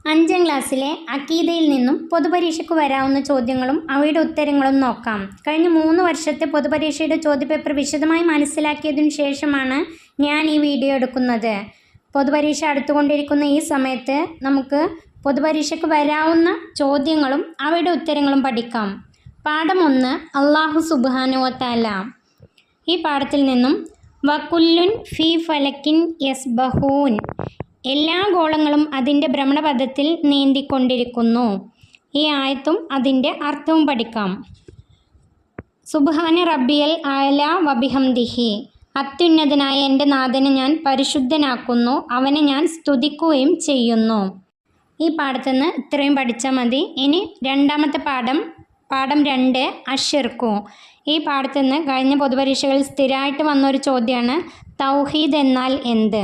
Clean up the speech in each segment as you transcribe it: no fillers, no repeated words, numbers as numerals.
അഞ്ചാം ക്ലാസ്സിലെ അക്കീദയിൽ നിന്നും പൊതുപരീക്ഷയ്ക്ക് വരാവുന്ന ചോദ്യങ്ങളും അവയുടെ ഉത്തരങ്ങളും നോക്കാം. കഴിഞ്ഞ 3 വർഷത്തെ പൊതുപരീക്ഷയുടെ ചോദ്യപേപ്പർ വിശദമായി മനസ്സിലാക്കിയതിനു ശേഷമാണ് ഞാൻ ഈ വീഡിയോ എടുക്കുന്നത്. പൊതുപരീക്ഷ അടുത്തുകൊണ്ടിരിക്കുന്ന ഈ സമയത്ത് നമുക്ക് പൊതുപരീക്ഷയ്ക്ക് വരാവുന്ന ചോദ്യങ്ങളും അവയുടെ ഉത്തരങ്ങളും പഠിക്കാം. പാഠം 1 അല്ലാഹു സുബ്ഹാനഹു വ തആല. ഈ പാഠത്തിൽ നിന്നും വകുല്ലുൻ ഫീ ഫലക്കിൻ യസ്ബഹൂൻ, എല്ലാ ഗോളങ്ങളും അതിൻ്റെ ഭ്രമണപഥത്തിൽ നീന്തിക്കൊണ്ടിരിക്കുന്നു. ഈ ആയത്തും അതിൻ്റെ അർത്ഥവും പഠിക്കാം. സുബ്ഹാന റബ്ബിയൽ അഅല വബിഹംദിഹി, അത്യുന്നതനായ എൻ്റെ നാഥനെ ഞാൻ പരിശുദ്ധനാക്കുന്നു, അവനെ ഞാൻ സ്തുതിക്കുകയും ചെയ്യുന്നു. ഈ പാഠത്തിൽ നിന്ന് ഇത്രയും പഠിച്ചാൽ മതി. ഇനി രണ്ടാമത്തെ പാഠം 2 അശ്ശിർക്കു. ഈ പാഠത്തിൽ നിന്ന് കഴിഞ്ഞ പൊതുപരീക്ഷകളിൽ സ്ഥിരമായിട്ട് വന്നൊരു ചോദ്യമാണ് തൗഹീദ് എന്നാൽ എന്ത്.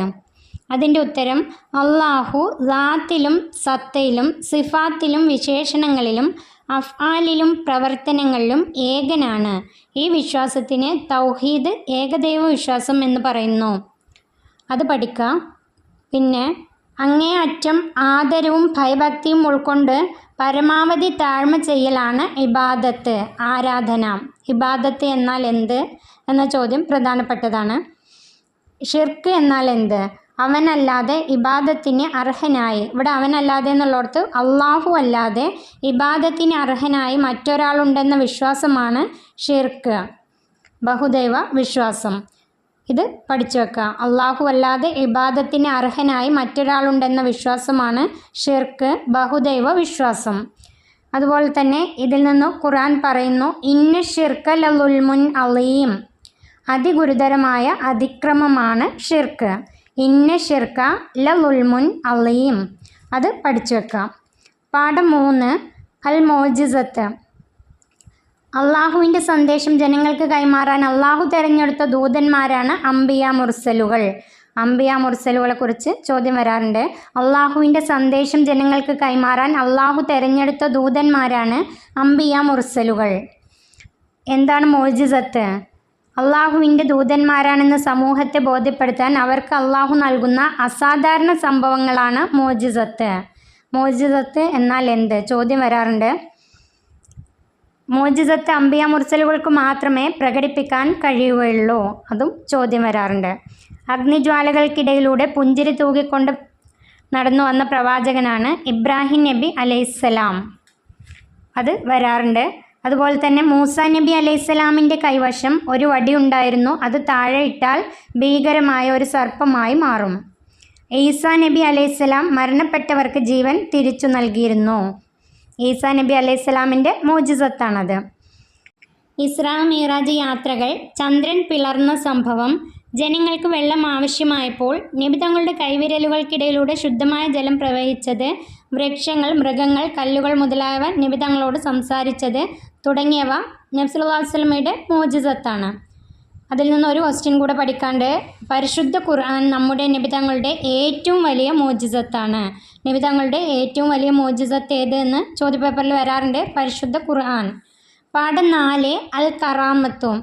അതിൻ്റെ ഉത്തരം അല്ലാഹു ദാത്തിലും സത്തയിലും സിഫാത്തിലും വിശേഷണങ്ങളിലും അഫ്ആലിലും പ്രവർത്തനങ്ങളിലും ഏകനാണ്. ഈ വിശ്വാസത്തിന് തൗഹീദ് ഏകദൈവ വിശ്വാസം എന്ന് പറയുന്നു. അത് പഠിക്കാം. പിന്നെ അങ്ങേയറ്റം ആദരവും ഭയഭക്തിയും ഉൾക്കൊണ്ട് പരമാവധി താഴ്മ ചെയ്യലാണ് ഇബാദത്ത്, ആരാധന. ഇബാദത്ത് എന്നാൽ എന്ത് എന്ന ചോദ്യം പ്രധാനപ്പെട്ടതാണ്. ഷിർക്ക് എന്നാൽ എന്ത്? അവനല്ലാതെ ഇബാദത്തിന് അർഹനായി, ഇവിടെ അവനല്ലാതെ എന്നുള്ളിടത്ത് അള്ളാഹു അല്ലാതെ ഇബാദത്തിന് അർഹനായി മറ്റൊരാളുണ്ടെന്ന വിശ്വാസമാണ് ഷിർക്ക്, ബഹുദൈവ വിശ്വാസം. ഇത് പഠിച്ചു വെക്കുക. അള്ളാഹു അല്ലാതെ ഇബാദത്തിന് അർഹനായി മറ്റൊരാളുണ്ടെന്ന വിശ്വാസമാണ് ഷിർക്ക്, ബഹുദൈവ വിശ്വാസം. അതുപോലെ തന്നെ ഇതിൽ നിന്ന് ഖുർആൻ പറയുന്നു ഇന്ന ഷിർക ലളുൽമുൻ അലീം, അതിഗുരുതരമായ അതിക്രമമാണ് ഷിർക്ക്. ഇന്ന ഷിർക ലളുൽമുൻ അലീം, അത് പഠിച്ചു വെക്കാം. പാഠം 3 അൽ മോജിസത്ത്. അള്ളാഹുവിൻ്റെ സന്ദേശം ജനങ്ങൾക്ക് കൈമാറാൻ അള്ളാഹു തിരഞ്ഞെടുത്ത ദൂതന്മാരാണ് അംബിയ മുർസലുകൾ. അംബിയ മുർസലുകളെ കുറിച്ച് ചോദ്യം വരാറുണ്ട്. അള്ളാഹുവിൻ്റെ സന്ദേശം ജനങ്ങൾക്ക് കൈമാറാൻ അള്ളാഹു തിരഞ്ഞെടുത്ത ദൂതന്മാരാണ് അംബിയ മുർസലുകൾ. എന്താണ് മോജിസത്ത്? അള്ളാഹുവിൻ്റെ ദൂതന്മാരാണെന്ന് സമൂഹത്തെ ബോധ്യപ്പെടുത്താൻ അവർക്ക് അള്ളാഹു നൽകുന്ന അസാധാരണ സംഭവങ്ങളാണ് മോജിസത്ത്. മോജിസത്ത് എന്നാൽ എന്ത് ചോദ്യം വരാറുണ്ട്. മോജിസത്ത് അംബിയ മുർസലുകൾക്ക് മാത്രമേ പ്രകടിപ്പിക്കാൻ കഴിയുകയുള്ളൂ, അതും ചോദ്യം വരാറുണ്ട്. അഗ്നിജ്വാലകൾക്കിടയിലൂടെ പുഞ്ചിരി തൂകിക്കൊണ്ട് നടന്നു വന്ന പ്രവാചകനാണ് ഇബ്രാഹിം നബി അലൈഹിസ്സലാം, അത് വരാറുണ്ട്. അതുപോലെ തന്നെ മൂസ നബി അലൈഹിസ്സലാമിൻ്റെ കൈവശം ഒരു വടി ഉണ്ടായിരുന്നു, അത് താഴെ ഇട്ടാൽ ഭീകരമായ ഒരു സർപ്പമായി മാറും. ഈസാ നബി അലൈഹിസ്സലാം മരണപ്പെട്ടവർക്ക് ജീവൻ തിരിച്ചു നൽകിയിരുന്നു. ഈസാ നബി അലൈഹിസ്സലാമിൻ്റെ മോജിസത്താണത്. ഇസ്രാ മിറാജ് യാത്രകൾ, ചന്ദ്രൻ പിളർന്ന സംഭവം, ജനങ്ങൾക്ക് വെള്ളം ആവശ്യമായപ്പോൾ നബി തങ്ങളുടെ കൈവിരലുകൾക്കിടയിലൂടെ ശുദ്ധമായ ജലം പ്രവഹിച്ചത്, വൃക്ഷങ്ങൾ, മൃഗങ്ങൾ, കല്ലുകൾ മുതലായവ നബി തങ്ങളോട് സംസാരിച്ചത് തുടങ്ങിയവ നബി സല്ലല്ലാഹു അലൈഹി വസല്ലമയുടെ മോജിസത്താണ്. അതിൽ നിന്ന് ഒരു ക്വസ്റ്റ്യൻ കൂടെ പഠിക്കാണ്ട്. പരിശുദ്ധ ഖുർആൻ നമ്മുടെ നബി തങ്ങളുടെ ഏറ്റവും വലിയ മോജിസത്താണ്. നബി തങ്ങളുടെ ഏറ്റവും വലിയ മോജിസത്ത് ഏത് എന്ന് ചോദ്യപേപ്പറിൽ വരാറുണ്ട്. പരിശുദ്ധ ഖുർആൻ. പാഠം 4 അൽ കറാമത്തു.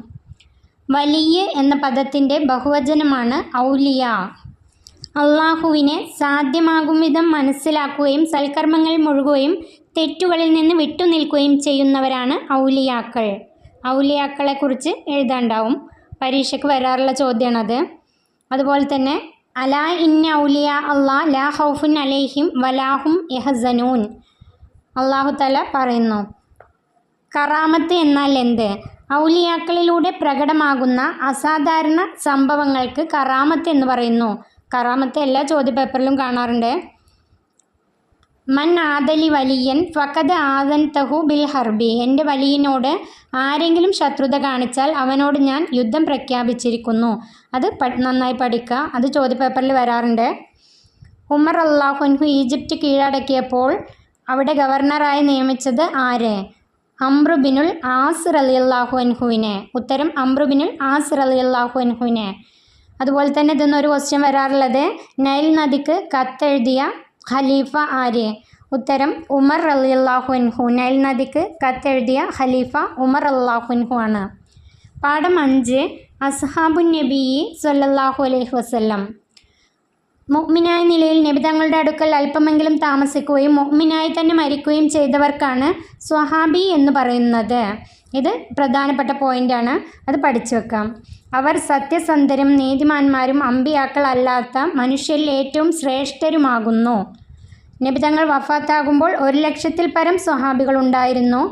വലിയ എന്ന പദത്തിൻ്റെ ബഹുവചനമാണ് ഔലിയ. അള്ളാഹുവിനെ സാധ്യമാകും വിധം മനസ്സിലാക്കുകയും സൽക്കർമ്മങ്ങളിൽ മുഴുകുകയും തെറ്റുകളിൽ നിന്ന് വിട്ടുനിൽക്കുകയും ചെയ്യുന്നവരാണ് ഔലിയാക്കൾ. ഔലിയാക്കളെക്കുറിച്ച് എഴുതാണ്ടാവും, പരീക്ഷയ്ക്ക് വരാറുള്ള ചോദ്യമാണത്. അതുപോലെ തന്നെ അലാ ഇന്ന ഔലിയ അള്ളാഹ് ലാ ഖൗഫുൻ അലൈഹിം വലാഹും യഹ്സനൂൻ, അള്ളാഹു തആല പറയുന്നു. കറാമത്ത് എന്നാൽ എന്ത്? ഔലിയാക്കളിലൂടെ പ്രകടമാകുന്ന അസാധാരണ സംഭവങ്ങൾക്ക് കറാമത്ത് എന്ന് പറയുന്നു. കറാമത്ത് എല്ലാ ചോദ്യപേപ്പറിലും കാണാറുണ്ട്. മൻ ആദലി വലിയൻ ഫഖദ് ആദൻതഹു ബിൽ ഹർബി, എൻ്റെ വലിയനോട് ആരെങ്കിലും ശത്രുത കാണിച്ചാൽ അവനോട് ഞാൻ യുദ്ധം പ്രഖ്യാപിച്ചിരിക്കുന്നു. അത് നന്നായി പഠിക്കുക, അത് ചോദ്യപേപ്പറിൽ വരാറുണ്ട്. ഉമർ റളിയല്ലാഹു അൻഹു ഈജിപ്റ്റ് കീഴടക്കിയപ്പോൾ അവിടെ ഗവർണറായി നിയമിച്ചത് ആരെ? അംറു ബിനുൽ ആസ് റളിയല്ലാഹു അൻഹുവിനെ. ഉത്തരം അംറു ബിനുൽ ആസ് റളിയല്ലാഹു അൻഹുവിനെ. അതുപോലെ തന്നെ ഇതൊന്നൊരു ക്വസ്റ്റ്യൻ വരാറുള്ളത് നൈൽ നദിക്ക് കത്തെഴുതിയ ഖലീഫ ആര്? ഉത്തരം ഉമർ റളിയല്ലാഹു അൻഹു. നൈൽ നദിക്ക് കത്തെഴുതിയ ഖലീഫ ഉമർ റളിയല്ലാഹു അൻഹു ആണ്. പാഠം 5 അസ്ഹാബുൻ നബി സല്ലല്ലാഹു അലൈഹി വസല്ലം. മുഅ്മിനായ നിലയിൽ നബി തങ്ങളുടെ അടുക്കൽ അല്പമെങ്കിലും താമസിക്കുകയും മുഅ്മിനായി തന്നെ മരിക്കുകയും ചെയ്തവർക്കാണ് സ്വഹാബി എന്ന് പറയുന്നത്. ഇത് പ്രധാനപ്പെട്ട പോയിൻ്റാണ്, അത് പഠിച്ചു വെക്കാം. അവർ സത്യസന്ധരും നീതിമാന്മാരും അമ്പിയാക്കൾ അല്ലാത്ത മനുഷ്യരിൽ ഏറ്റവും ശ്രേഷ്ഠരുമാകുന്നു. നബി തങ്ങൾ വഫാത്താകുമ്പോൾ 1,00,000-ൽ പരം സ്വഹാബികൾ ഉണ്ടായിരുന്നു.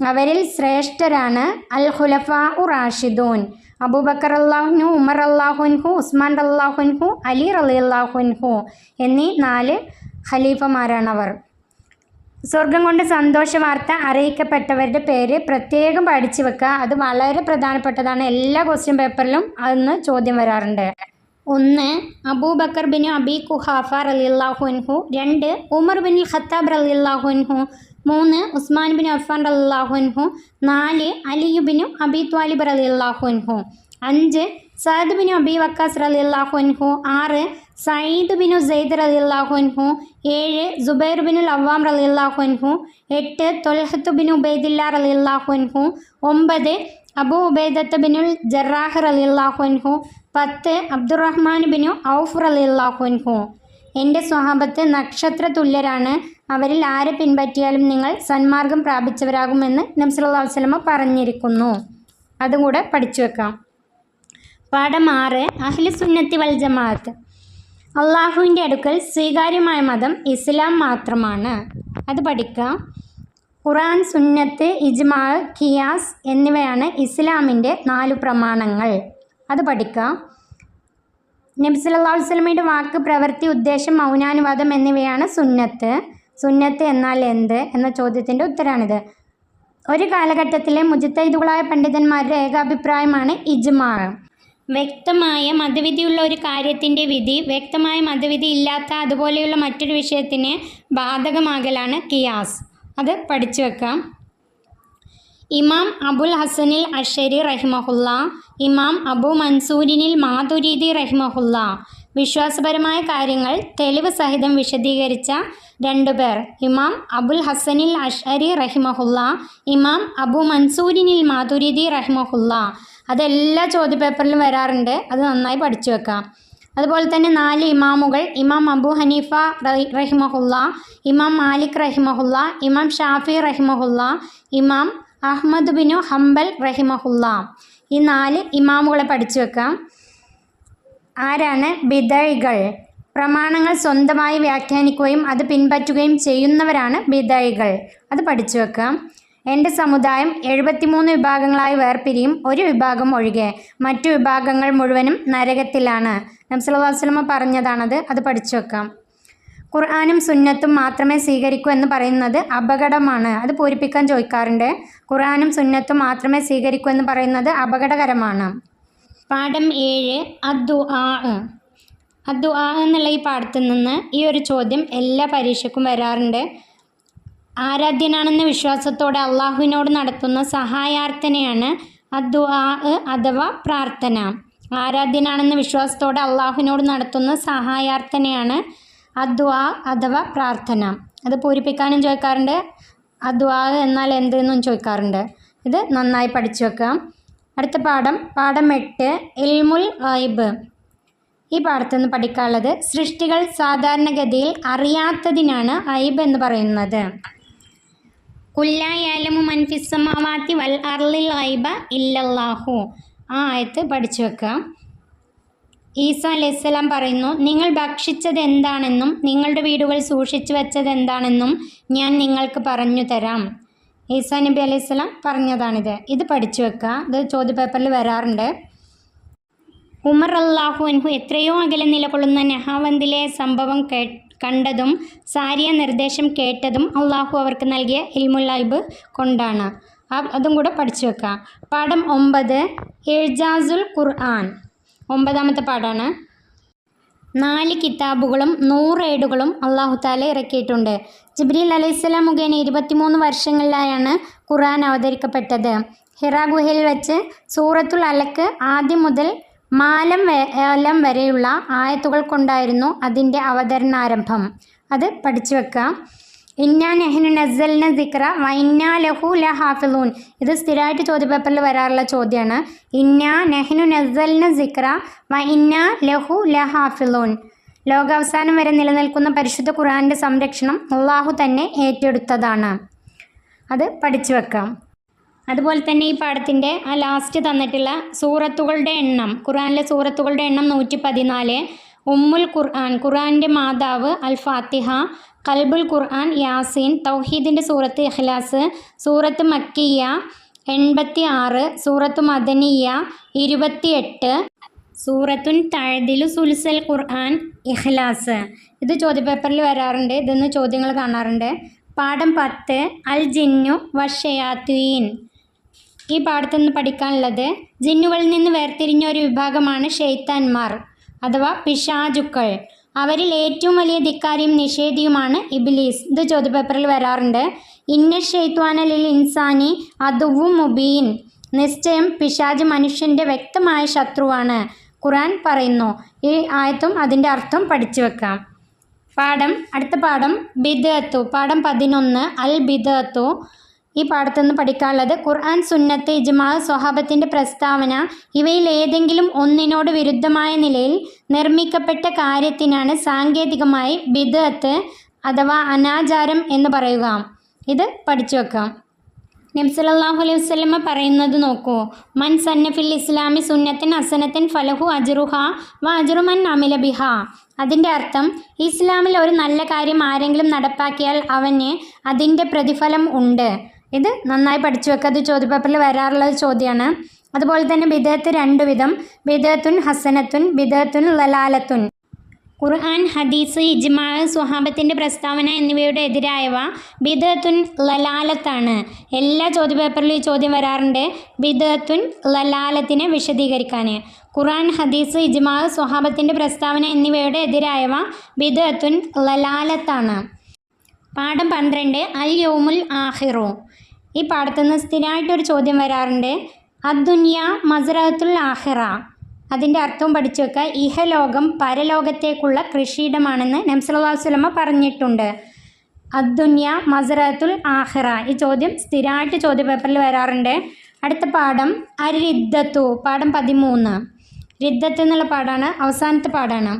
അവരിൽ ശ്രേഷ്ഠരാണ് അൽ ഖുലഫാ റാഷിദൂൻ, അബൂബക്കർ അല്ലാഹുൻഹു, ഉമർ അല്ലാഹുൻഹു, ഉസ്മാൻ അല്ലാഹുൻഹു, അലി റളിയല്ലാഹുൻഹു എന്നീ 4 ഖലീഫമാരാണവർ. സ്വർഗം കൊണ്ട് സന്തോഷ വാർത്ത അറിയിക്കപ്പെട്ടവരുടെ പേര് പ്രത്യേകം പഠിച്ചു വെക്കുക. അത് വളരെ പ്രധാനപ്പെട്ടതാണ്. എല്ലാ ക്വസ്റ്റ്യൻ പേപ്പറിലും അതൊന്ന് ചോദ്യം വരാറുണ്ട്. 1 അബൂബക്കർ ബിൻ അബി ഖുഹാഫ റളിയല്ലാഹു അൻഹു, 2 ഉമർ ബിൻ ഖത്താബ് റളിയല്ലാഹു അൻഹു, 3 ഉസ്മാൻ ബിൻ അഫ്ഫാൻ റളിയല്ലാഹു അൻഹു, 4 അലി ബിൻ അബി ത്വാലിബ് റളിയല്ലാഹു അൻഹു, 5 സഅദ് ബിൻ അബി വക്കാസ് റളിയല്ലാഹു അൻഹു, 6 സഈദ് ബിൻ സെയ്ദ് റളിയല്ലാഹു അൻഹു, 7 സുബൈർ ബിൻ അവ്വാം റളിയല്ലാഹു അൻഹു, 8 ത്വൽഹത്ത് ബിൻ ഉബൈദില്ലാ റളിയല്ലാഹു അൻഹു, 9 അബൂ ഉബൈദത്ത് ബിനുൽ ജറാഹ് റളിയല്ലാഹു അൻഹു, 10 അബ്ദുറഹ്മാൻ ബിൻ ഔഫ് റളിയല്ലാഹു അൻഹു. എൻ്റെ സ്വഹാബത്ത് നക്ഷത്ര തുല്യരാണ്, അവരിൽ ആരെ പിൻപറ്റിയാലും നിങ്ങൾ സന്മാർഗം പ്രാപിച്ചവരാകുമെന്ന് നബി സല്ലല്ലാഹു അലൈഹി വസല്ലം പറഞ്ഞിരിക്കുന്നു. അതും കൂടെ പഠിച്ചു വെക്കാം. പാഠം 6 അഹ്ലു സുന്നത്തി വൽ ജമാഅത്ത്. അള്ളാഹുവിൻ്റെ അടുക്കൽ സ്വീകാര്യമായ മതം ഇസ്ലാം മാത്രമാണ്. അത് പഠിക്കാം. ഖുർആൻ, സുന്നത്ത്, ഇജ്മാ, ഖിയാസ് എന്നിവയാണ് ഇസ്ലാമിൻ്റെ 4 പ്രമാണങ്ങൾ. അത് പഠിക്കാം. നബി സല്ലല്ലാഹു അലൈഹി വസല്ലമയുടെ വാക്ക്, പ്രവൃത്തി, ഉദ്ദേശം, മൗനാനുവാദം എന്നിവയാണ് സുന്നത്ത്. സുന്നത്ത് എന്നാൽ എന്ത് എന്ന ചോദ്യത്തിൻ്റെ ഉത്തരമാണിത്. ഒരു കാലഘട്ടത്തിലെ മുജ്തഹിദുകളായ പണ്ഡിതന്മാരുടെ ഏകാഭിപ്രായമാണ് ഇജ്മാ. വ്യക്തമായ മതവിധിയുള്ള ഒരു കാര്യത്തിൻ്റെ വിധി വ്യക്തമായ മതവിധി ഇല്ലാത്ത അതുപോലെയുള്ള മറ്റൊരു വിഷയത്തിന് ബാധകമാകലാണ് ഖിയാസ്. അത് പഠിച്ചു വെക്കാം. ഇമാം അബുൽ ഹസനിൽ അഷരി റഹിമഹുല്ല, ഇമാം അബു മൻസൂരിനിൽ മാതുരീദി റഹിമഹുല്ല. വിശ്വാസപരമായ കാര്യങ്ങൾ തെളിവ് സഹിതം വിശദീകരിച്ച 2 പേർ ഇമാം അബുൽ ഹസനിൽ അഷരി റഹിമഹുല്ല, ഇമാം അബു മൻസൂരിനിൽ മാതുരീദി റഹിമഹുല്ല. അതെല്ലാ ചോദ്യപേപ്പറിലും വരാറുണ്ട്, അത് നന്നായി പഠിച്ചു വെക്കാം. അതുപോലെ തന്നെ 4 ഇമാമുകൾ, ഇമാം അബു ഹനീഫ റഹിമഹുല്ല, ഇമാം മാലിക് റഹിമഹുല്ല, ഇമാം ഷാഫി റഹിമഹുല്ല, ഇമാം അഹ്മദ് ബിനു ഹംബൽ റഹിമഹുല്ല. ഈ 4 ഇമാമുകളെ പഠിച്ചു വെക്കാം. ആരാണ് ബിദഅകൾ? പ്രമാണങ്ങൾ സ്വന്തമായി വ്യാഖ്യാനിക്കുകയും അത് പിൻപറ്റുകയും ചെയ്യുന്നവരാണ് ബിദഅകൾ. അത് പഠിച്ചു വെക്കാം. എൻ്റെ സമുദായം 73 വിഭാഗങ്ങളായി വേർപിരിയും, ഒരു വിഭാഗം ഒഴികെ മറ്റു വിഭാഗങ്ങൾ മുഴുവനും നരകത്തിലാണ്. നബി സല്ലല്ലാഹു അലൈഹി വസല്ലം പറഞ്ഞതാണത്. അത് പഠിച്ചു വെക്കാം. ഖുർആനും സുന്നത്തും മാത്രമേ സ്വീകരിക്കൂ എന്ന് പറയുന്നത് അപകടമാണ്. അത് പൂരിപ്പിക്കാൻ ചോദിക്കാറുണ്ട്. ഖുർആനും സുന്നത്തും മാത്രമേ സ്വീകരിക്കൂ എന്ന് പറയുന്നത് അപകടകരമാണ്. പാഠം 7 അദ്ദുആ. അദ്ദുആ എന്നുള്ള ഈ പാഠത്തിൽ നിന്ന് ഈ ഒരു ചോദ്യം എല്ലാ പരീക്ഷയ്ക്കും വരാറുണ്ട്. ആരാധ്യനാണെന്ന വിശ്വാസത്തോടെ അള്ളാഹുവിനോട് നടത്തുന്ന സഹായാർത്ഥനയാണ് അദ്ദുആ അഥവാ പ്രാർത്ഥന. ആരാധ്യനാണെന്ന വിശ്വാസത്തോടെ അള്ളാഹുവിനോട് നടത്തുന്ന സഹായാർത്ഥനയാണ് അദ്ദുആ അഥവാ പ്രാർത്ഥന. അത് പൂരിപ്പിക്കാനും ചോദിക്കാറുണ്ട്. അദ്ദുആ എന്നാൽ എന്തെന്നും ചോദിക്കാറുണ്ട്. ഇത് നന്നായി പഠിച്ചു വെക്കാം. അടുത്ത പാഠം 8 ഇൽമുൽ ഗൈബ്. ഈ പാഠത്തിൽ നിന്ന് പഠിക്കാനുള്ളത് സൃഷ്ടികൾ സാധാരണഗതിയിൽ അറിയാത്തതിനാണ് ഗൈബ് എന്ന് പറയുന്നത്. ഖുല്ലാ യഅലമു മൻ ഫിസ് സമാവാതി വൽ അർളിൽ ഗൈബ ഇല്ലല്ലാഹു. ആ ആയത്ത് പഠിച്ചു വെക്കാം. ഈസാ അലൈഹിസ്സലാം പറയുന്നു, നിങ്ങൾ ഭക്ഷിച്ചത് എന്താണെന്നും നിങ്ങളുടെ വീടുകൾ സൂക്ഷിച്ചു വെച്ചത് എന്താണെന്നും ഞാൻ നിങ്ങൾക്ക് പറഞ്ഞു തരാം. ഈസാ നബി അലൈഹിസ്സലാം പറഞ്ഞതാണിത്. ഇത് പഠിച്ചു വെക്കുക. ഇത് ചോദ്യപേപ്പറിൽ വരാറുണ്ട്. ഉമർ അല്ലാഹു അൻഹു എത്രയോ അകലെ നിലകൊള്ളുന്ന നെഹാവന്തിലെ സംഭവം കണ്ടതും സാരിയ നിർദ്ദേശം കേട്ടതും അള്ളാഹു അവർക്ക് നൽകിയ ഇൽമുൽ ഗൈബ് കൊണ്ടാണ്. അതും കൂടെ പഠിച്ചു വെക്കുക. പാഠം 9 ഇഅ്ജാസുൽ ഖുർആൻ. 9ാമത്തെ പാഠമാണ്. 4 കിതാബുകളും 100 ഏടുകളും അള്ളാഹു തആല ഇറക്കിയിട്ടുണ്ട്. ജിബ്രീൽ അലൈഹിസ്സലാം മുഖേന 23 വർഷങ്ങളിലായാണ് ഖുർആൻ അവതരിക്കപ്പെട്ടത്. ഹിറാ ഗുഹയിൽ വെച്ച് സൂറത്തുൽ അലക്ക് ആദ്യം മുതൽ മാലം വരെയുള്ള ആയത്തുകൾ കൊണ്ടായിരുന്നു അതിൻ്റെ അവതരണാരംഭം. അത് പഠിച്ചു വെക്കാം. ഇന്നാ നഹ്നു നസ്സൽന ദിക്റ വ ഇന്നാ ലഹു ലഹാഫിളൂൻ. ഇത് സ്ഥിരമായിട്ട് ചോദ്യപേപ്പറിൽ വരാറുള്ള ചോദ്യമാണ്. ഇന്നാ നഹ്നു നസ്സൽന ദിക്റ വ ഇന്നാ ലഹു ലഹാഫിളൂൻ. ലോകാവസാനം വരെ നിലനിൽക്കുന്ന പരിശുദ്ധ ഖുർആൻ്റെ സംരക്ഷണം അള്ളാഹു തന്നെ ഏറ്റെടുത്തതാണ്. അത് പഠിച്ചു വെക്കാം. അതുപോലെ തന്നെ ഈ പാഠത്തിൻ്റെ ലാസ്റ്റ് തന്നിട്ടുള്ള സൂറത്തുകളുടെ എണ്ണം, ഖുർആനിലെ സൂറത്തുകളുടെ എണ്ണം 114. ഉമ്മുൽ ഖുർആൻ, ഖുർആൻ്റെ മാതാവ് അൽ ഫാത്തിഹ, ഖൽബുൽ ഖുർആൻ യാസീൻ, തൗഹീദിൻ്റെ സൂറത്ത് ഇഖ്ലാസ്, സൂറത്ത് മക്കിയ 86, സൂറത്ത് മദനിയ 28, സൂറത്തുൻ തഅദിലു സുൽസൽ ഖുർആൻ ഇഖ്ലാസ്. ഇത് ചോദ്യപേപ്പറിൽ വരാറുണ്ട്, ഇതൊന്ന് ചോദ്യങ്ങൾ കാണാറുണ്ട്. പാഠം 10 അൽ ജിന്നു വശയാത്തീൻ. ഈ പാഠത്തിൽ നിന്ന് പഠിക്കാനുള്ളത് ജിന്നുകളിൽ നിന്ന് വേർതിരിഞ്ഞ ഒരു വിഭാഗമാണ് ഷെയ്ത്താന്മാർ അഥവാ പിശാചുക്കൾ. അവരിൽ ഏറ്റവും വലിയ ധിക്കാരിയും നിഷേധിയുമാണ് ഇബ്ലീസ്. ഇത് ചോദ്യപേപ്പറിൽ വരാറുണ്ട്. ഇന്ന ഷെയ്ത്വാന ലിൽ ഇൻസാനി അദുവ്വും മുബീൻ. നിശ്ചയം പിശാച് മനുഷ്യൻ്റെ വ്യക്തമായ ശത്രുവാണ് ഖുർആൻ പറയുന്നു. ഈ ആയത്തും അതിൻ്റെ അർത്ഥം പഠിച്ചു വെക്കാം. അടുത്ത പാഠം ബിദ്അത്തു. പാഠം 11 അൽ ബിദ്അത്തു. ഈ പാഠത്തിൽ നിന്ന് പഠിക്കാനുള്ളത് ഖുർആൻ, സുന്നത്ത്, ഇജ്മാ, സ്വഹാബത്തിൻ്റെ പ്രസ്താവന ഇവയിൽ ഏതെങ്കിലും ഒന്നിനോട് വിരുദ്ധമായ നിലയിൽ നിർമ്മിക്കപ്പെട്ട കാര്യത്തിനാണ് സാങ്കേതികമായി ബിദ്അത്ത് അഥവാ അനാചാരം എന്ന് പറയുക. ഇത് പഠിച്ചു വെക്കാം. നബി സല്ലല്ലാഹു അലൈഹി വസല്ലമ പറയുന്നത് നോക്കൂ. മൻ സന്നഫിൽ ഇസ്ലാമി സുന്നത്തൻ ഹസനത്തൻ ഫലഹു അജ്റുഹ വ അജ്റു മൻ അമില ബിഹ. അതിൻ്റെ അർത്ഥം ഇസ്ലാമിൽ ഒരു നല്ല കാര്യം ആരെങ്കിലും നടപ്പാക്കിയാൽ അവന് അതിൻ്റെ പ്രതിഫലം ഉണ്ട്. ഇത് നന്നായി പഠിച്ചു വെക്കുക. അത് ചോദ്യപേപ്പറിൽ വരാറുള്ള ചോദ്യമാണ്. അതുപോലെ തന്നെ ബിദ്അത്ത് 2 വിധം: ബിദ്അത്തുൻ ഹസനത്തുൻ, ബിദ്അത്തുൻ ലലാലത്തുൻ. ഖുർആൻ, ഹദീസ്, ഇജ്മാ, സ്വഹാബത്തിൻ്റെ പ്രസ്താവന എന്നിവയുടെ എതിരായവ ബിദ്അത്തുൻ ലലാലത്താണ്. എല്ലാ ചോദ്യപേപ്പറിലും ഈ ചോദ്യം വരാറുണ്ട്, ബിദ്അത്തുൻ ലലാലത്തിനെ വിശദീകരിക്കാൻ. ഖുർആൻ, ഹദീസ്, ഇജ്മാ, സ്വഹാബത്തിൻ്റെ പ്രസ്താവന എന്നിവയുടെ എതിരായവ ബിദ്അത്തുൻ ലലാലത്താണ്. പാഠം 12 അൽ യൗമുൽ ആഖിറു. ഈ പാഠത്തിൽ നിന്ന് സ്ഥിരമായിട്ടൊരു ചോദ്യം വരാറുണ്ട്. അദ്ദുനിയ മസ്റഅത്തുൽ ആഖിറ. അതിൻ്റെ അർത്ഥവും പഠിച്ചു വെക്കുക. ഇഹലോകം പരലോകത്തേക്കുള്ള കൃഷിയിടമാണെന്ന് നബി സല്ലല്ലാഹു അലൈഹി വസല്ലമ പറഞ്ഞിട്ടുണ്ട്. അദ്ദുനിയ മസ്റഅത്തുൽ ആഖിറ. ഈ ചോദ്യം സ്ഥിരമായിട്ട് ചോദ്യപേപ്പറിൽ വരാറുണ്ട്. അടുത്ത പാഠം അരിദ്ദത്തു. പാഠം 13. റിദ്ദത്ത് എന്നുള്ള പാഠമാണ് അവസാനത്തെ പാഠമാണ്.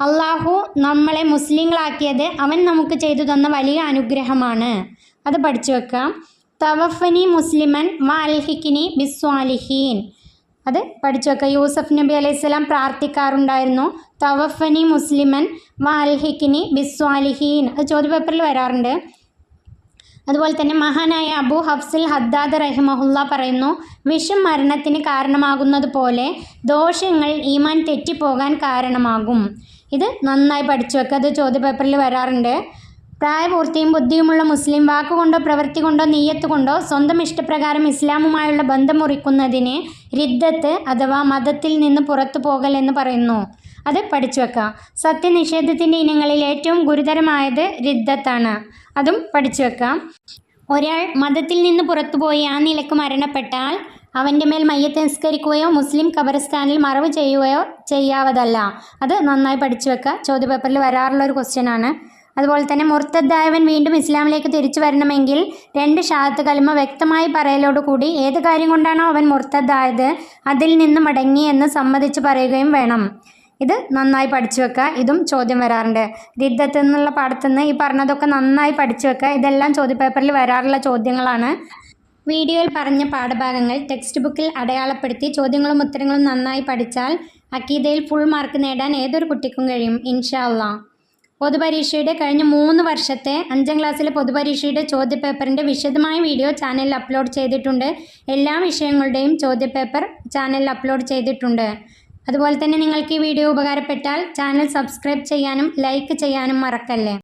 അള്ളാഹു നമ്മളെ മുസ്ലിങ്ങളാക്കിയത് അവൻ നമുക്ക് ചെയ്തു തന്ന വലിയ അനുഗ്രഹമാണ്. അത് പഠിച്ചു വെക്കാം. തവഫനി മുസ്ലിമൻ വ അൽഹിക്കിനി ബിസ്വാലിഹീൻ. അത് പഠിച്ചു വെക്കുക. യൂസഫ് നബി അലൈഹിസ്സലാം പ്രാർത്ഥിക്കാറുണ്ടായിരുന്നു, തവഫനി മുസ്ലിമൻ വ അൽഹിക്കിനി ബിസ്വാലിഹീൻ. അത് ചോദ്യപേപ്പറിൽ വരാറുണ്ട്. അതുപോലെ തന്നെ മഹാനായ അബൂ ഹഫ്സുൽ ഹദ്ദാദ് റഹിമഹുല്ല പറയുന്നു, വിഷം മരണത്തിന് കാരണമാകുന്നത് പോലെ ദോഷങ്ങൾ ഈമാൻ തെറ്റിപ്പോകാൻ കാരണമാകും. ഇത് നന്നായി പഠിച്ചു വെക്കുക. അത് ചോദ്യപേപ്പറിൽ വരാറുണ്ട്. പ്രായപൂർത്തിയും ബുദ്ധിയുമുള്ള മുസ്ലിം വാക്കുകൊണ്ടോ പ്രവൃത്തി കൊണ്ടോ നീയത്ത് കൊണ്ടോ സ്വന്തം ഇഷ്ടപ്രകാരം ഇസ്ലാമുമായുള്ള ബന്ധം മുറിക്കുന്നതിന് റിദ്ദത്ത് അഥവാ മതത്തിൽ നിന്ന് പുറത്തു പോകൽ എന്ന് പറയുന്നു. അത് പഠിച്ചു വെക്കുക. സത്യനിഷേധത്തിൻ്റെ ഇനങ്ങളിൽ ഏറ്റവും ഗുരുതരമായത് റിദ്ദത്താണ്. അതും പഠിച്ചു വെക്കാം. ഒരാൾ മതത്തിൽ നിന്ന് പുറത്തുപോയി ആ നിലക്ക് മരണപ്പെട്ടാൽ അവൻ്റെ മേൽ മയ്യത്ത് നിസ്കരിക്കുകയോ മുസ്ലിം ഖബർസ്ഥാനിൽ മറവ് ചെയ്യുകയോ ചെയ്യാവതല്ല. അത് നന്നായി പഠിച്ചു വെക്കുക. ചോദ്യപേപ്പറിൽ വരാറുള്ള ഒരു ക്വസ്റ്റ്യനാണ്. അതുപോലെ തന്നെ മുർത്തദ്ദായവൻ വീണ്ടും ഇസ്ലാമിലേക്ക് തിരിച്ചു വരണമെങ്കിൽ 2 ഷഹാദത്ത് കലിമ വ്യക്തമായി പറയലോടുകൂടി ഏത് കാര്യം കൊണ്ടാണോ അവൻ മുർത്തദ്ദായത് അതിൽ നിന്ന് മടങ്ങി എന്ന് സമ്മതിച്ച് പറയുകയും വേണം. ഇത് നന്നായി പഠിച്ചു വെക്കുക. ഇതും ചോദ്യം വരാറുണ്ട്. റിദ്ദത്ത് എന്നുള്ള പാഠത്തു നിന്ന് ഈ പറഞ്ഞതൊക്കെ നന്നായി പഠിച്ചു വെക്കുക. ഇതെല്ലാം ചോദ്യപേപ്പറിൽ വരാറുള്ള ചോദ്യങ്ങളാണ്. വീഡിയോയിൽ പറഞ്ഞ പാഠഭാഗങ്ങൾ ടെക്സ്റ്റ് ബുക്കിൽ അടയാളപ്പെടുത്തി ചോദ്യങ്ങളും ഉത്തരങ്ങളും നന്നായി പഠിച്ചാൽ അക്കീദയിൽ ഫുൾ മാർക്ക് നേടാൻ ഏതൊരു കുട്ടിക്കും കഴിയും ഇൻഷാ അല്ലാഹ്. പൊതുപരീക്ഷയുടെ കഴിഞ്ഞ 3 വർഷത്തെ 5ാം ക്ലാസ്സിലെ പൊതുപരീക്ഷയുടെ ചോദ്യപേപ്പറിൻ്റെ വിശദമായ വീഡിയോ ചാനലിൽ അപ്ലോഡ് ചെയ്തിട്ടുണ്ട്. എല്ലാ വിഷയങ്ങളുടെയും ചോദ്യപേപ്പർ ചാനലിൽ അപ്ലോഡ് ചെയ്തിട്ടുണ്ട്. അതുപോലെ തന്നെ നിങ്ങൾക്ക് ഈ വീഡിയോ ഉപകാരപ്പെട്ടാൽ ചാനൽ സബ്സ്ക്രൈബ് ചെയ്യാനും ലൈക്ക് ചെയ്യാനും മറക്കല്ലേ.